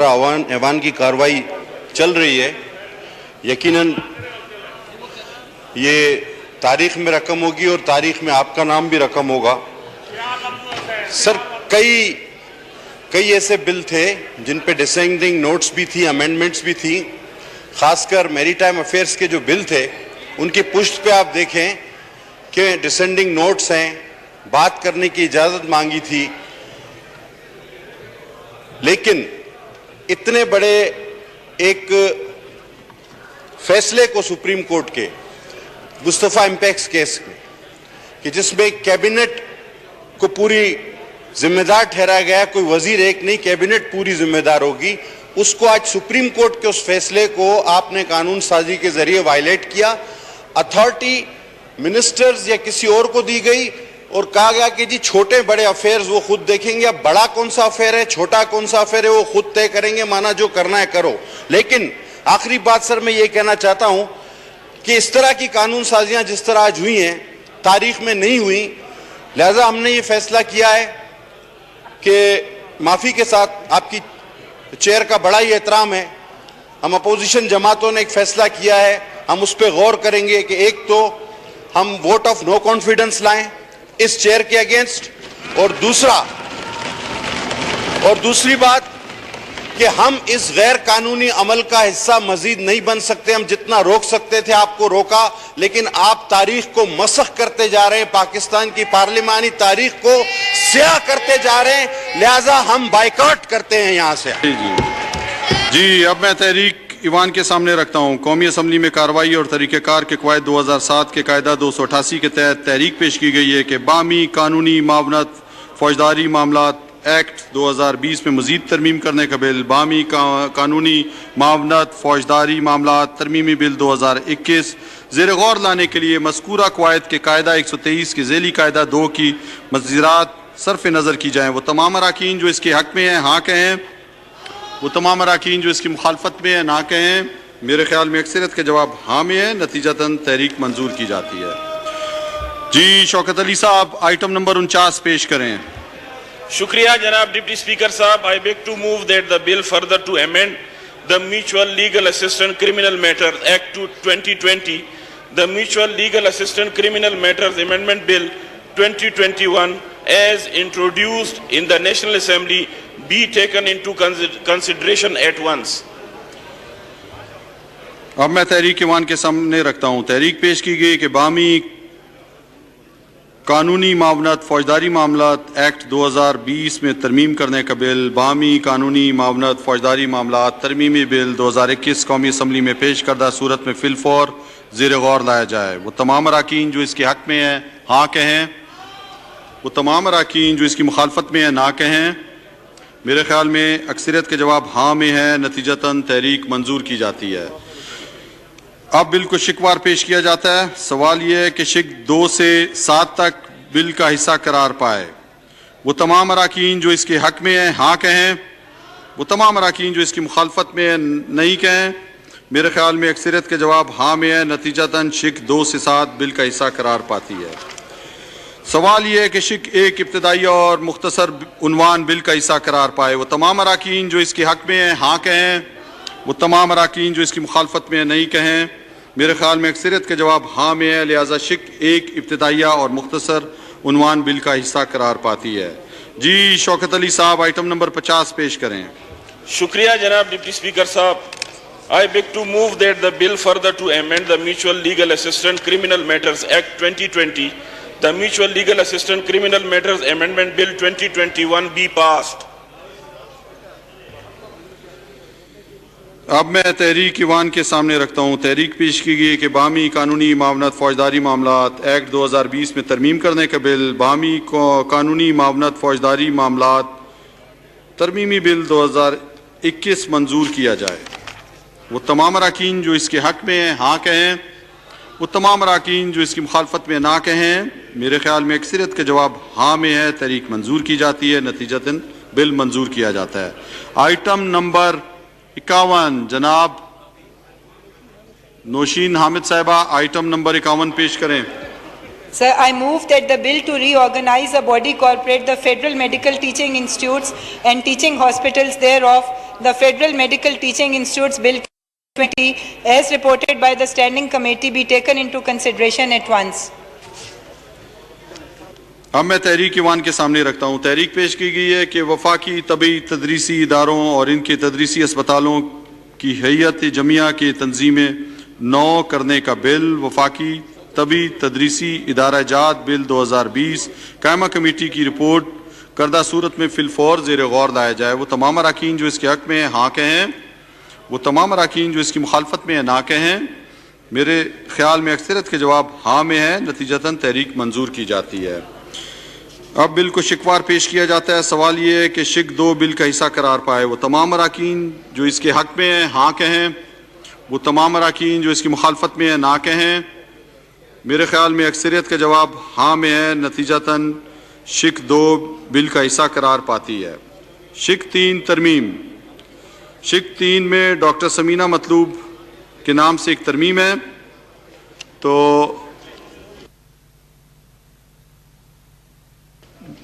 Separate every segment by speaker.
Speaker 1: ایوان کی کارروائی چل رہی ہے، یقیناً یہ تاریخ میں رقم ہوگی اور تاریخ میں آپ کا نام بھی رقم ہوگا۔ سر، کئی ایسے بل تھے جن پہ ڈسینڈنگ نوٹس بھی تھی، امینڈمنٹس بھی تھی، خاص کر میری ٹائم افیئرس کے جو بل تھے ان کی پشت پہ آپ دیکھیں کہ ڈسینڈنگ نوٹس ہیں، بات کرنے کی اجازت مانگی تھی، لیکن اتنے بڑے ایک فیصلے کو سپریم کورٹ کے مصطفیٰ امپیکس کیس میں کہ جس میں کیبنٹ کو پوری ذمہ دار ٹھہرایا گیا، کوئی وزیر ایک نہیں، کیبنٹ پوری ذمہ دار ہوگی، اس کو آج سپریم کورٹ کے اس فیصلے کو آپ نے قانون سازی کے ذریعے وائلیٹ کیا۔ اتھارٹی منسٹرز یا کسی اور کو دی گئی اور کہا گیا کہ جی چھوٹے بڑے افیئرز وہ خود دیکھیں گے، اب بڑا کون سا افیئر ہے، چھوٹا کون سا افیئر ہے، وہ خود طے کریں گے، مانا جو کرنا ہے کرو۔ لیکن آخری بات سر میں یہ کہنا چاہتا ہوں کہ اس طرح کی قانون سازیاں جس طرح آج ہوئی ہیں تاریخ میں نہیں ہوئی، لہذا ہم نے یہ فیصلہ کیا ہے کہ معافی کے ساتھ آپ کی چیئر کا بڑا ہی احترام ہے، ہم اپوزیشن جماعتوں نے ایک فیصلہ کیا ہے، ہم اس پہ غور کریں گے کہ ایک تو ہم ووٹ آف نو کانفیڈنس لائیں اس چیئر کے اگینسٹ، اور دوسری بات کہ ہم اس غیر قانونی عمل کا حصہ مزید نہیں بن سکتے۔ ہم جتنا روک سکتے تھے آپ کو روکا، لیکن آپ تاریخ کو مسخ کرتے جا رہے ہیں، پاکستان کی پارلیمانی تاریخ کو سیاہ کرتے جا رہے ہیں، لہٰذا ہم بائیکاٹ کرتے ہیں یہاں سے۔
Speaker 2: جی اب میں تحریک ایوان کے سامنے رکھتا ہوں قومی اسمبلی میں کارروائی اور طریقہ کار کے قواعد 2007 کے قاعدہ 288 کے تحت تحریک پیش کی گئی ہے کہ باہمی قانونی معاونت فوجداری معاملات ایکٹ 2020 میں مزید ترمیم کرنے کا بل، باہمی قانونی معاونت فوجداری معاملات ترمیمی بل 2021 زیر غور لانے کے لیے مذکورہ قواعد کے قاعدہ 123 کے ذیلی قاعدہ 2 کی مزیدات صرف نظر کی جائیں۔ وہ تمام اراکین جو اس کے حق میں ہیں ہاں کہیں، وہ تمام اراکین جو اس کی مخالفت میں ہیں نہ کہیں۔ میرے خیال میں اکثریت کا جواب ہاں میں ہے، نتیجتاً تحریک منظور کی جاتی ہے۔ جی شوکت علی صاحب آئٹم نمبر 49 پیش کریں۔
Speaker 3: شکریہ جناب ڈپٹی اسپیکر صاحب۔ I beg to move that the bill further to amend the Mutual Legal Assistance Criminal Matters Act 2020, the Mutual Legal Assistance Criminal Matters Amendment Bill 2021 as introduced in the National Assembly be taken into consideration at once.
Speaker 2: اب میں تحریک ایوان کے سامنے رکھتا ہوں تحریک پیش کی گئی کہ باہمی قانونی معاونت فوجداری معاملات ایکٹ 2020 میں ترمیم کرنے کا بل، باہمی قانونی معاونت فوجداری معاملات ترمیمی بل 2021 قومی اسمبلی میں پیش کردہ صورت میں فی الفور زیر غور لایا جائے۔ وہ تمام اراکین جو اس کے حق میں ہیں ہاں کہیں، وہ تمام اراکین جو اس کی مخالفت میں ہیں نہ کہیں۔ میرے خیال میں اکثریت کے جواب ہاں میں ہے، نتیجتاً تحریک منظور کی جاتی ہے۔ اب بل کو شکوار پیش کیا جاتا ہے۔ سوال یہ ہے کہ شک 2 سے 7 تک بل کا حصہ قرار پائے۔ وہ تمام اراکین جو اس کے حق میں ہیں ہاں کہیں، وہ تمام اراکین جو اس کی مخالفت میں ہیں نہیں کہیں۔ میرے خیال میں اکثریت کے جواب ہاں میں ہے، نتیجتاً شک 2 سے 7 بل کا حصہ قرار پاتی ہے۔ سوال یہ ہے کہ شک 1 ابتدائی اور مختصر عنوان بل کا حصہ قرار پائے۔ وہ تمام اراکین جو اس کے حق میں ہیں ہاں کہیں، وہ تمام اراکین جو اس کی مخالفت میں ہیں نہیں کہیں۔ میرے خیال میں اکثریت کے جواب ہاں میں ہے، لہٰذا شک 1 ابتدائیہ اور مختصر عنوان بل کا حصہ قرار پاتی ہے۔ جی شوکت علی صاحب آئٹم نمبر 50 پیش کریں۔
Speaker 3: شکریہ جناب ڈپٹی اسپیکر صاحب۔ I beg to move that the bill further to amend the Mutual Legal Assistance Criminal Matters Act 2020, the Mutual Legal Assistance Criminal Matters Amendment Bill 2021 be passed.
Speaker 2: اب میں تحریک ایوان کے سامنے رکھتا ہوں تحریک پیش کی گئی کہ باہمی قانونی معاونت فوجداری معاملات ایکٹ 2020 میں ترمیم کرنے کا بل، باہمی قانونی معاونت فوجداری معاملات ترمیمی بل 2021 منظور کیا جائے۔ وہ تمام اراکین جو اس کے حق میں ہیں ہاں کہیں، وہ تمام اراکین جو اس کی مخالفت میں نہ کہیں۔ میرے خیال میں اکثریت کا جواب ہاں میں ہے، تحریک منظور کی جاتی ہے، نتیجتاً بل منظور کیا جاتا ہے۔ آئٹم نمبر 51 جناب نوشین حامد صاحبہ آئٹم نمبر 51 پیش کریں۔
Speaker 4: Sir, I move that the bill to reorganize a body corporate the Federal Medical Teaching Institutes and teaching hospitals thereof the Federal Medical Teaching Institutes Bill 20, as reported by the Standing Committee, be taken into consideration at once.
Speaker 2: اب میں تحریک ایوان کے سامنے رکھتا ہوں. تحریک پیش کی گئی ہے کہ وفاقی طبی تدریسی اداروں اور ان کے تدریسی اسپتالوں کی ہیئت جمعیہ کے تنظیمیں نو کرنے کا بل، وفاقی طبی تدریسی ادارہ جات بل 2020 قائمہ کمیٹی کی رپورٹ کردہ صورت میں فی الفور زیر غور لایا جائے. وہ تمام اراکین جو اس کے حق میں ہیں ہاں کہیں، وہ تمام اراکین جو اس کی مخالفت میں ہیں نہ کہیں. میرے خیال میں اکثریت کے جواب ہاں میں ہے، نتیجتاً تحریک منظور کی جاتی ہے. اب بل کو شکوار پیش کیا جاتا ہے. سوال یہ ہے کہ شک 2 بل کا حصہ قرار پائے. وہ تمام اراکین جو اس کے حق میں ہیں ہاں کہیں، وہ تمام اراکین جو اس کی مخالفت میں ہیں نہ کہیں. میرے خیال میں اکثریت کا جواب ہاں میں ہے، نتیجتاً شک 2 بل کا حصہ قرار پاتی ہے. شک 3 ترمیم. شک 3 میں ڈاکٹر سمینہ مطلوب کے نام سے ایک ترمیم ہے. تو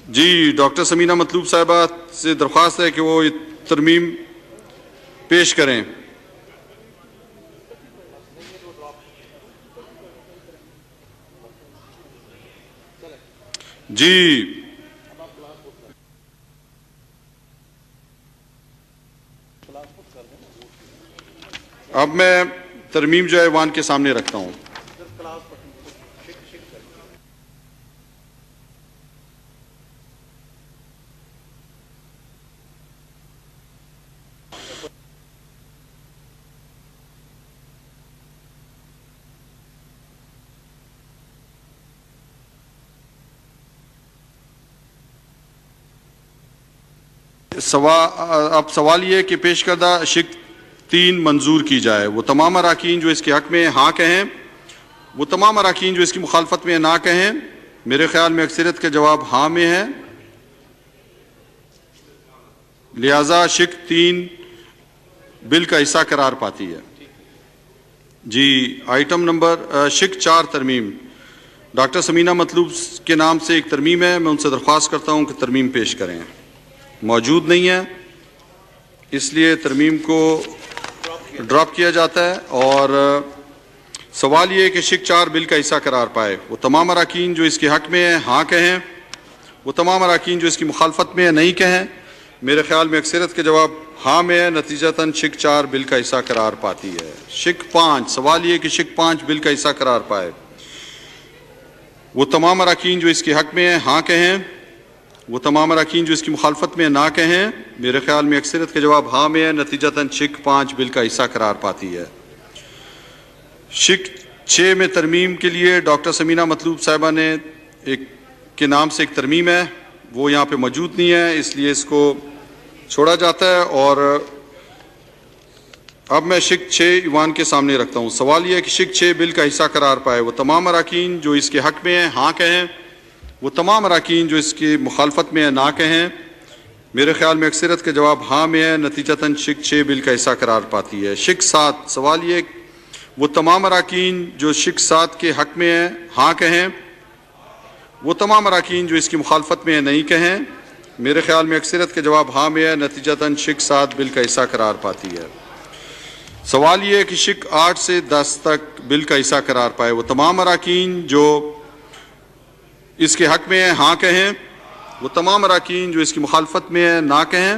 Speaker 2: جی ڈاکٹر سمینہ مطلوب صاحبہ سے درخواست ہے کہ وہ یہ ترمیم پیش کریں. جی اب میں ترمیم جو ہے ایوان کے سامنے رکھتا ہوں. اب سوال یہ ہے کہ پیش کردہ شک 3 منظور کی جائے. وہ تمام اراکین جو اس کے حق میں ہاں کہیں، وہ تمام اراکین جو اس کی مخالفت میں نہ کہیں. میرے خیال میں اکثریت کا جواب ہاں میں ہے، لہذا شک 3 بل کا حصہ قرار پاتی ہے. جی آئٹم نمبر شک 4 ترمیم. ڈاکٹر سمینہ مطلوب کے نام سے ایک ترمیم ہے. میں ان سے درخواست کرتا ہوں کہ ترمیم پیش کریں. موجود نہیں ہے، اس لیے ترمیم کو ڈراپ کیا جاتا ہے. اور سوال یہ ہے کہ شک 4 بل کا حصہ قرار پائے. وہ تمام اراکین جو اس کے حق میں ہیں ہاں کہیں، وہ تمام اراکین جو اس کی مخالفت میں ہیں نہیں کہیں. میرے خیال میں اکثریت کے جواب ہاں میں ہے، نتیجتاً شک 4 بل کا حصہ قرار پاتی ہے. شک 5. سوال یہ ہے کہ شک 5 بل کا حصہ قرار پائے. وہ تمام اراکین جو اس کے حق میں ہیں ہاں کہیں، وہ تمام اراکین جو اس کی مخالفت میں نہ کہیں. میرے خیال میں اکثریت کا جواب ہاں میں ہے، نتیجتاً شک 5 بل کا حصہ قرار پاتی ہے. شک 6 میں ترمیم کے لیے ڈاکٹر سمینہ مطلوب صاحبہ نے ایک کے نام سے ایک ترمیم ہے، وہ یہاں پہ موجود نہیں ہے، اس لیے اس کو چھوڑا جاتا ہے. اور اب میں شک 6 ایوان کے سامنے رکھتا ہوں. سوال یہ ہے کہ شک 6 بل کا حصہ قرار پائے. وہ تمام اراکین جو اس کے حق میں ہیں ہاں کہیں، وہ تمام اراکین جو اس کی مخالفت میں ہیں نہ کہیں. میرے خیال میں اکثریت کا جواب ہاں میں ہے، نتیجتاً شک 6 بل کا حصہ قرار پاتی ہے. شک 7. سوال یہ وہ تمام اراکین جو شک 7 کے حق میں ہیں ہاں کہیں، وہ تمام اراکین جو اس کی مخالفت میں ہیں نہیں کہیں. میرے خیال میں اکثریت کا جواب ہاں میں ہے، نتیجتاً شک 7 بل کا حصہ قرار پاتی ہے. سوال یہ ہے کہ شک 8 سے 10 تک بل کا حصہ قرار پائے. وہ تمام اراکین جو اس کے حق میں ہیں ہاں کہیں، وہ تمام اراکین جو اس کی مخالفت میں ہیں نہ کہیں.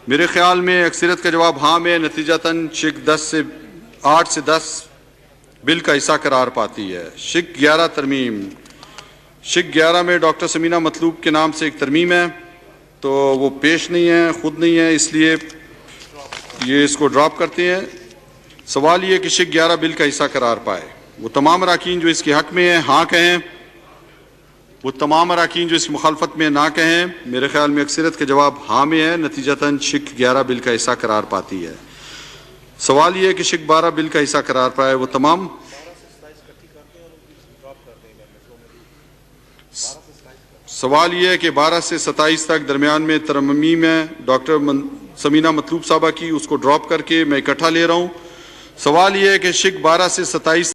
Speaker 2: میرے خیال میں اکثریت کا جواب ہاں میں، نتیجتاً شک 8 سے 10 بل کا حصہ قرار پاتی ہے. شک 11 ترمیم. شک 11 میں ڈاکٹر سمینہ مطلوب کے نام سے ایک ترمیم ہے، تو وہ پیش نہیں ہے، خود نہیں ہے، اس لیے یہ اس کو ڈراپ کرتے ہیں. سوال یہ ہے کہ شک 11 بل کا حصہ قرار پائے. وہ تمام اراکین جو اس کے حق میں ہیں ہاں کہیں، وہ تمام اراکین جو اس کی مخالفت میں نہ کہیں. میرے خیال میں اکثریت کا جواب ہاں میں ہے، نتیجتاً شک 11 بل کا حصہ قرار پاتی ہے. سوال یہ ہے کہ شک 12 بل کا حصہ قرار پائے. وہ تمام سوال یہ ہے کہ 12 سے 27 تک درمیان میں ترمیم ہے ڈاکٹر سمینہ مطلوب صاحبہ کی، اس کو ڈراپ کر کے میں اکٹھا لے رہا ہوں. سوال یہ ہے کہ شک 12 سے 27